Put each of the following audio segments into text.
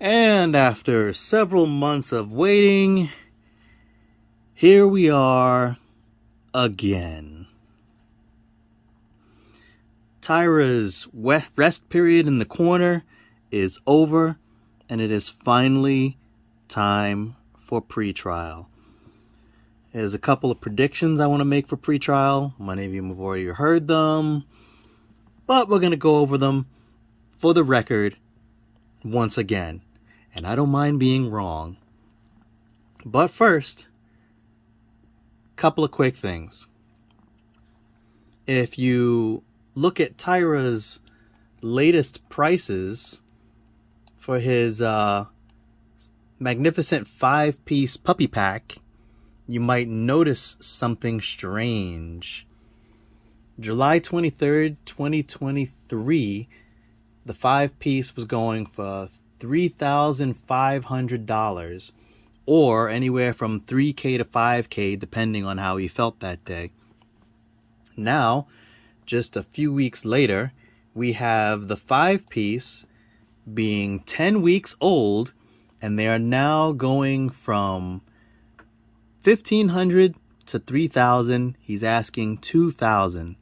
And after several months of waiting, here we are again. Tyra's rest period in the corner is over, and it is finally time for pretrial. There's a couple of predictions I want to make for pretrial. Many of you have already heard them, but we're going to go over them for the record once again. And I don't mind being wrong. But first, a couple of quick things. If you look at Tyra's latest prices for his magnificent 5-piece puppy pack, you might notice something strange. July 23rd, 2023, the 5-piece was going for $3,500, or anywhere from $3K to $5K, depending on how he felt that day. Now, just a few weeks later, we have the 5-piece being 10 weeks old, and they are now going from $1,500 to $3,000. He's asking $2,000,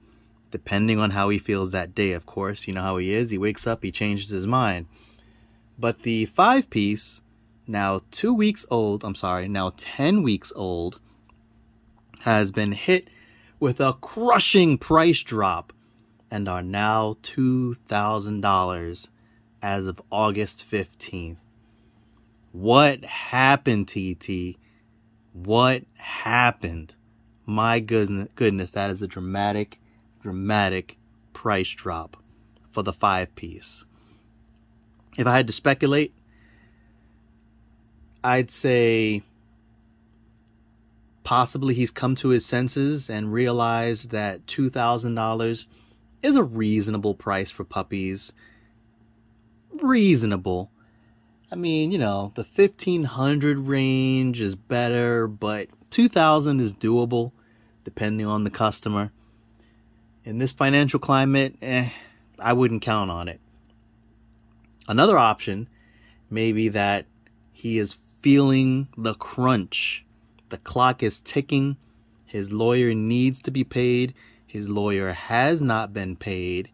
depending on how he feels that day, of course. You know how he is. He wakes up, he changes his mind. But the 5-piece, now 10 weeks old, has been hit with a crushing price drop and are now $2,000 as of August 15th. What happened, TT? What happened? My goodness, that is a dramatic price drop for the 5-piece. If I had to speculate, I'd say possibly he's come to his senses and realized that $2,000 is a reasonable price for puppies. Reasonable. I mean, you know, the $1,500 range is better, but $2,000 is doable depending on the customer. In this financial climate, I wouldn't count on it. Another option may be that he is feeling the crunch. The clock is ticking. His lawyer needs to be paid. His lawyer has not been paid.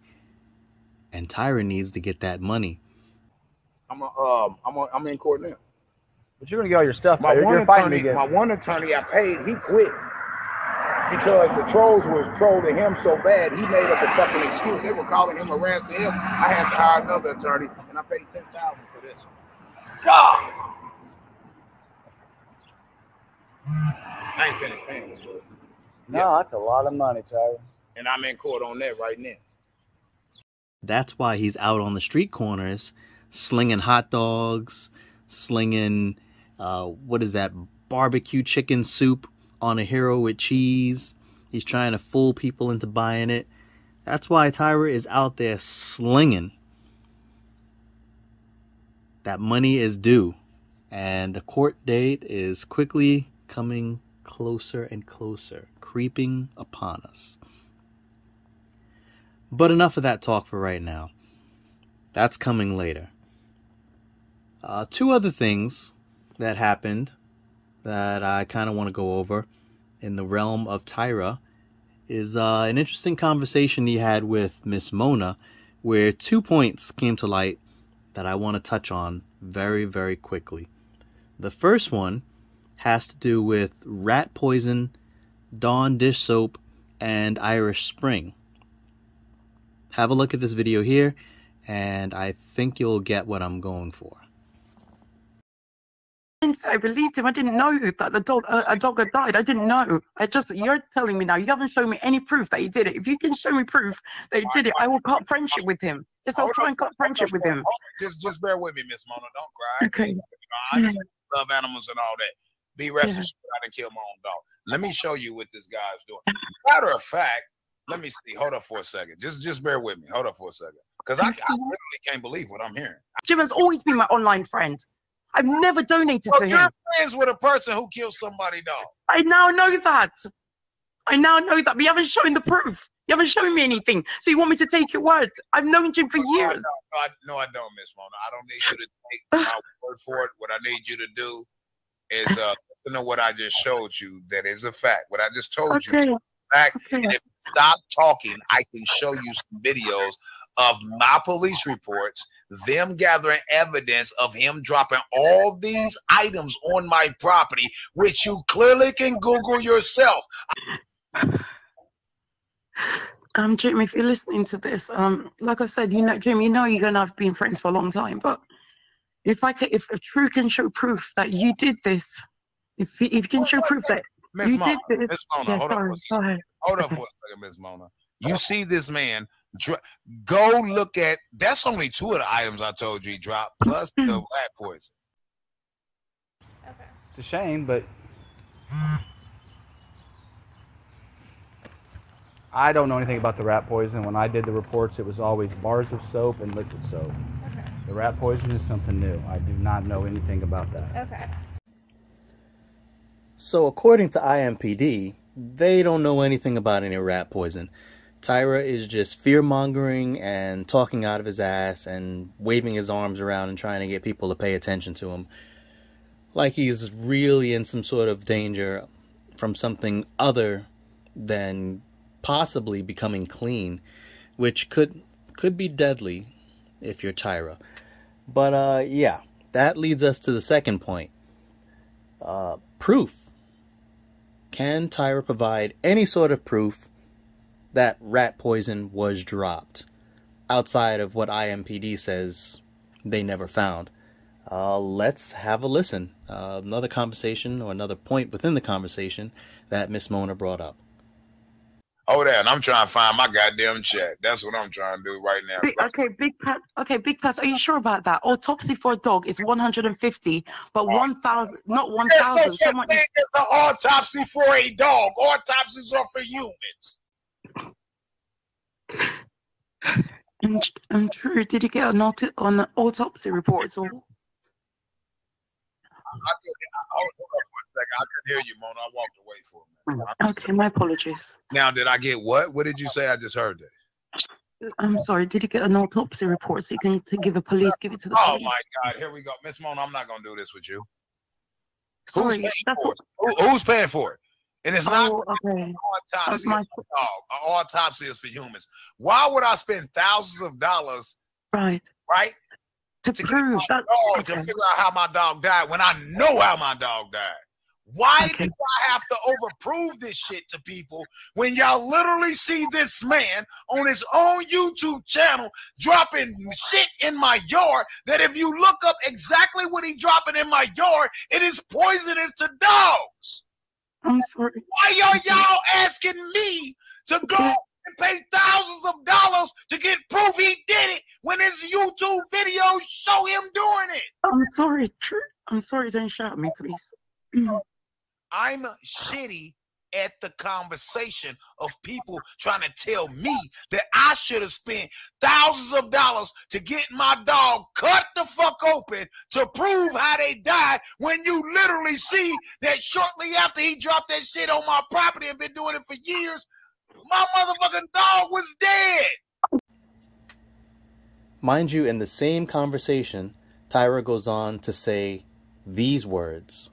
And Tyra needs to get that money. I'm in court now. But you're gonna get all your stuff. My one attorney I paid, he quit. Because the trolls was trolling him so bad, he made up a fucking excuse. They were calling him a ransom. I had to hire another attorney, and I paid $10,000 for this one. God! I ain't finished paying this, but no, that's a lot of money, Tyler. And I'm in court on that right now. That's why he's out on the street corners, slinging hot dogs, slinging, barbecue chicken soup on a hero with cheese. He's trying to fool people into buying it. That's why Tyra is out there slinging. That money is due, and the court date is quickly coming closer and closer, creeping upon us. But enough of that talk for right now. That's coming later. Two other things that happened that I kind of want to go over in the realm of Tyra is an interesting conversation he had with Miss Mona, where 2 points came to light that I want to touch on very, very quickly. The first one has to do with rat poison, Dawn dish soap, and Irish Spring. Have a look at this video here, and I think you'll get what I'm going for. I believed him. I didn't know that a dog had died. I didn't know. You're telling me now. You haven't shown me any proof that he did it. If you can show me proof that he did it, I will cut friendship with him. Yes, I'll try and cut friendship with him. Just bear with me, Miss Mona. Don't cry. Okay. I just love animals and all that. Be rest assured I didn't kill my own dog. Let me show you what this guy's doing. Matter of fact, let me see. Hold up for a second. Just bear with me. Hold up for a second. Because I literally can't believe what I'm hearing. Jim has always been my online friend. I've never donated to him. You're friends with a person who killed somebody, dog. I now know that. But you haven't shown the proof. You haven't shown me anything. So you want me to take your word? I've known Jim for years. No, I don't, Miss Mona. I don't need you to take my word for it. What I need you to do is listen to what I just showed you. That is a fact. What I just told you. Fact. And if you stop talking, I can show you some videos of my police reports, them gathering evidence of him dropping all these items on my property, which you clearly can Google yourself. Jim, if you're listening to this, like I said, Jim, you're gonna have been friends for a long time, but if True can show proof that you did this, if you can show proof that you did this, Miss Mona, hold on for a second, Miss Mona. You see this man, go look at, that's only 2 of the items I told you he dropped, plus the rat poison. Okay. It's a shame, but I don't know anything about the rat poison. When I did the reports, it was always bars of soap and liquid soap. Okay. The rat poison is something new. I do not know anything about that. Okay. So according to IMPD, they don't know anything about any rat poison. Tyra is just fear-mongering and talking out of his ass and waving his arms around and trying to get people to pay attention to him. Like he's really in some sort of danger from something other than possibly becoming clean, which could be deadly if you're Tyra. But yeah, that leads us to the second point. Proof. Can Tyra provide any sort of proof that rat poison was dropped outside of what IMPD says they never found? Let's have a listen. Another conversation, or another point within the conversation that Miss Mona brought up. Oh, there, and I'm trying to find my goddamn check. That's what I'm trying to do right now. Big Pat, are you sure about that? Autopsy for a dog is 150, but 1,000, not 1,000. There's no such thing as an autopsy for a dog. Autopsies are for humans. And True, did you get an autopsy report at all? Hold on for a second. I couldn't hear you, Mona. I walked away for a minute. Okay, my apologies. Now, did I get what? What did you say? I just heard that. I'm sorry. Did you get an autopsy report so you can give it to the police? Oh my God! Here we go, Miss Mona. I'm not gonna do this with you. Sorry, who's paying for it? And it's not okay. Autopsy is for dog. Autopsy is for humans. Why would I spend thousands of dollars? Right. To prove that, to figure out how my dog died when I know how my dog died. Why do I have to overprove this shit to people when y'all literally see this man on his own YouTube channel dropping shit in my yard that if you look up exactly what he dropping in my yard, it is poisonous to dogs? I'm sorry. Why are y'all asking me to go and pay thousands of dollars to get proof he did it when his YouTube videos show him doing it? I'm sorry, True. I'm sorry, don't shout at me, please. I'm shitty at the conversation of people trying to tell me that I should have spent thousands of dollars to get my dog cut the fuck open to prove how they died when you literally see that shortly after he dropped that shit on my property and been doing it for years, my motherfucking dog was dead. Mind you, in the same conversation, Tyra goes on to say these words.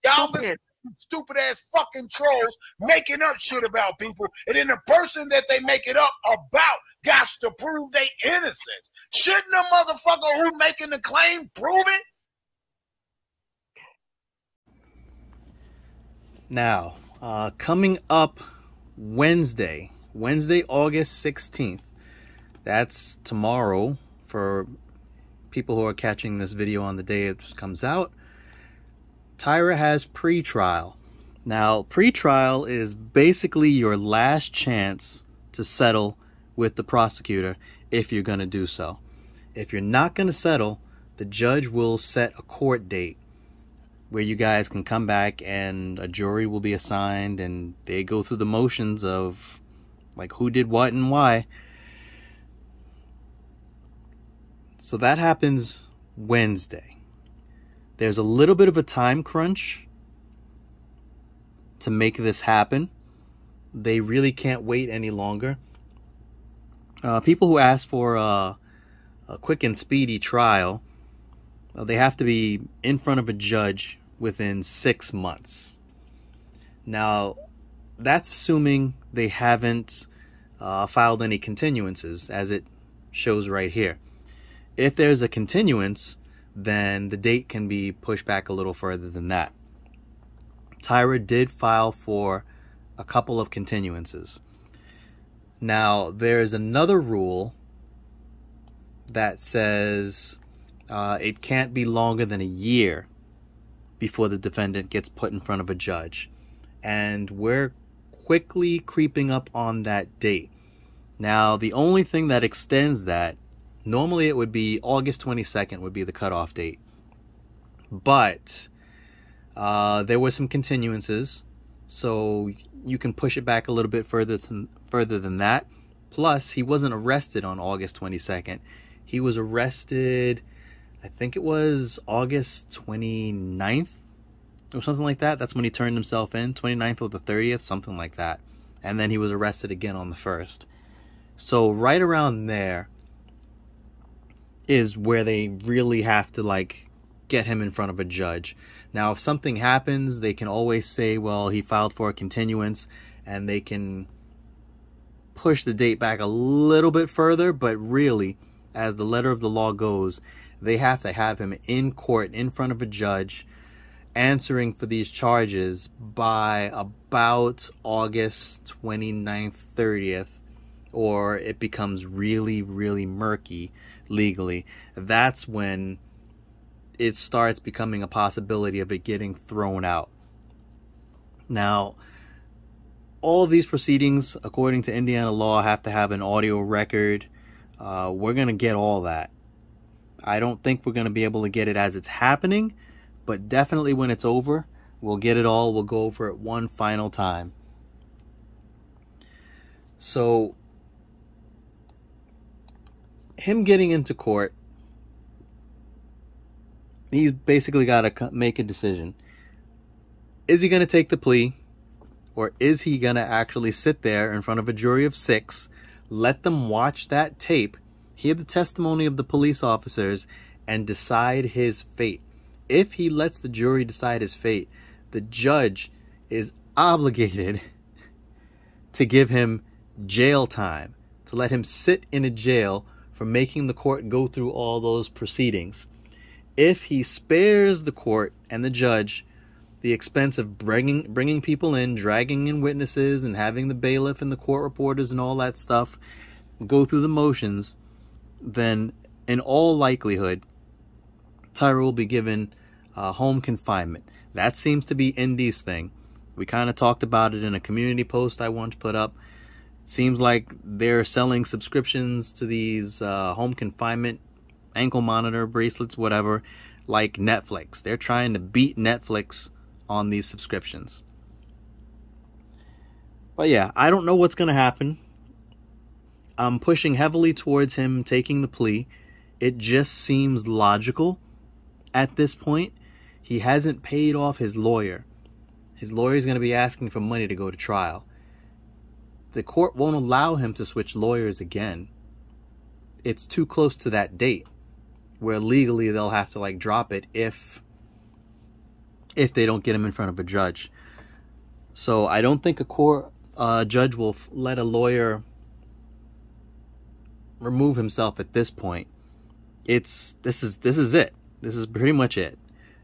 Y'all listen to stupid ass fucking trolls making up shit about people, and then the person that they make it up about got to prove they innocence. Shouldn't the motherfucker who making the claim prove it? Now, coming up Wednesday, August 16th. That's tomorrow for people who are catching this video on the day it comes out. Tyra has pre-trial. Now, pre-trial is basically your last chance to settle with the prosecutor if you're going to do so. If you're not going to settle, the judge will set a court date where you guys can come back and a jury will be assigned and they go through the motions of like who did what and why. So that happens Wednesday. There's a little bit of a time crunch to make this happen. they really can't wait any longer. People who ask for a quick and speedy trial, they have to be in front of a judge within 6 months. Now, that's assuming they haven't filed any continuances, as it shows right here. If there's a continuance, then the date can be pushed back a little further than that. Tyra did file for a couple of continuances. Now, there's another rule that says it can't be longer than a year before the defendant gets put in front of a judge. And we're quickly creeping up on that date. Now, the only thing that extends that, normally it would be August 22nd would be the cutoff date. But there were some continuances, so you can push it back a little bit further than that. Plus, he wasn't arrested on August 22nd. He was arrested, I think it was August 29th or something like that. That's when he turned himself in, 29th or the 30th, something like that. And then he was arrested again on the 1st. So right around there is where they really have to, like, get him in front of a judge. Now, if something happens, they can always say, well, he filed for a continuance, and they can push the date back a little bit further. But really, as the letter of the law goes, they have to have him in court, in front of a judge, answering for these charges by about August 29th, 30th, or it becomes really, really murky legally. That's when it starts becoming a possibility of it getting thrown out. Now, all of these proceedings, according to Indiana law, have to have an audio record. We're going to get all that. I don't think we're going to be able to get it as it's happening, but definitely when it's over, we'll get it all. We'll go over it one final time. So, him getting into court, he's basically got to make a decision. Is he going to take the plea, or is he going to actually sit there in front of a jury of 6, let them watch that tape, hear the testimony of the police officers, and decide his fate? If he lets the jury decide his fate, the judge is obligated to give him jail time, to let him sit in a jail for making the court go through all those proceedings. If he spares the court and the judge the expense of bringing people in, dragging in witnesses, and having the bailiff and the court reporters and all that stuff go through the motions, then in all likelihood, Tyra will be given home confinement. That seems to be Indy's thing. We kind of talked about it in a community post I once put up. Seems like they're selling subscriptions to these home confinement ankle monitor bracelets, whatever, like Netflix. They're trying to beat Netflix on these subscriptions. But yeah, I don't know what's going to happen. I'm pushing heavily towards him taking the plea. It just seems logical at this point. He hasn't paid off his lawyer. His lawyer is going to be asking for money to go to trial. The court won't allow him to switch lawyers again. It's too close to that date where legally they'll have to, like, drop it if they don't get him in front of a judge. So I don't think a court judge will let a lawyer remove himself at this point. This is it. This is pretty much it.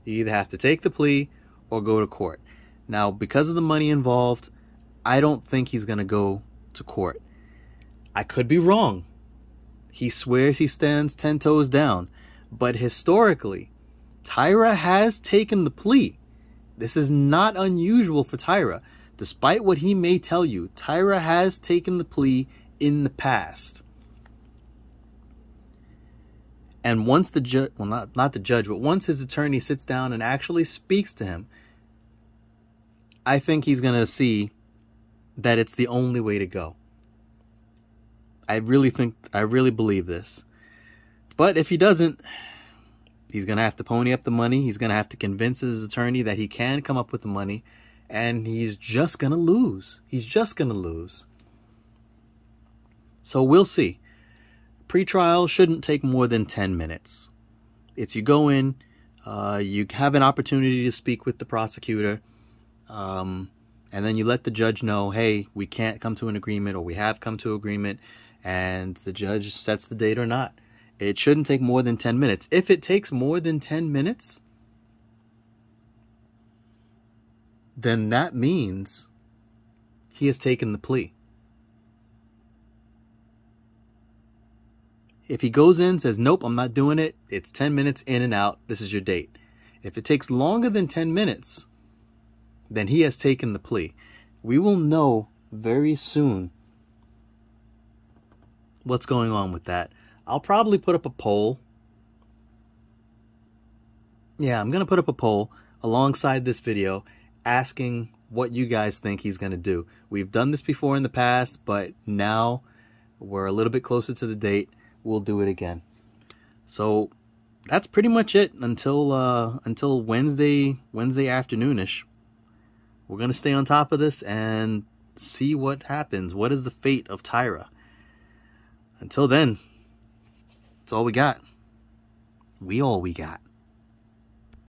You either have to take the plea or go to court. Now, because of the money involved, I don't think he's going to go to court. I could be wrong. He swears he stands 10 toes down. But historically, Tyra has taken the plea. This is not unusual for Tyra. Despite what he may tell you, Tyra has taken the plea in the past. And once the judge, well, not the judge, but once his attorney sits down and actually speaks to him, I think he's going to see that it's the only way to go. I really believe this. But if he doesn't, he's going to have to pony up the money. He's going to have to convince his attorney that he can come up with the money. and he's just going to lose. He's just going to lose. So we'll see. Pre-trial shouldn't take more than 10 minutes. It's you go in, you have an opportunity to speak with the prosecutor, and then you let the judge know, hey, we can't come to an agreement, or we have come to agreement, and the judge sets the date or not. It shouldn't take more than 10 minutes. If it takes more than 10 minutes, then that means he has taken the plea. If he goes in, says, nope, I'm not doing it, it's 10 minutes in and out, this is your date. If it takes longer than 10 minutes, then he has taken the plea. We will know very soon what's going on with that. I'll probably put up a poll. Yeah, I'm going to put up a poll alongside this video asking what you guys think he's going to do. We've done this before in the past, but now we're a little bit closer to the date. We'll do it again. So that's pretty much it until Wednesday afternoonish. We're going to stay on top of this and see what happens. What is the fate of Tyra? Until then, that's all we got. All we got.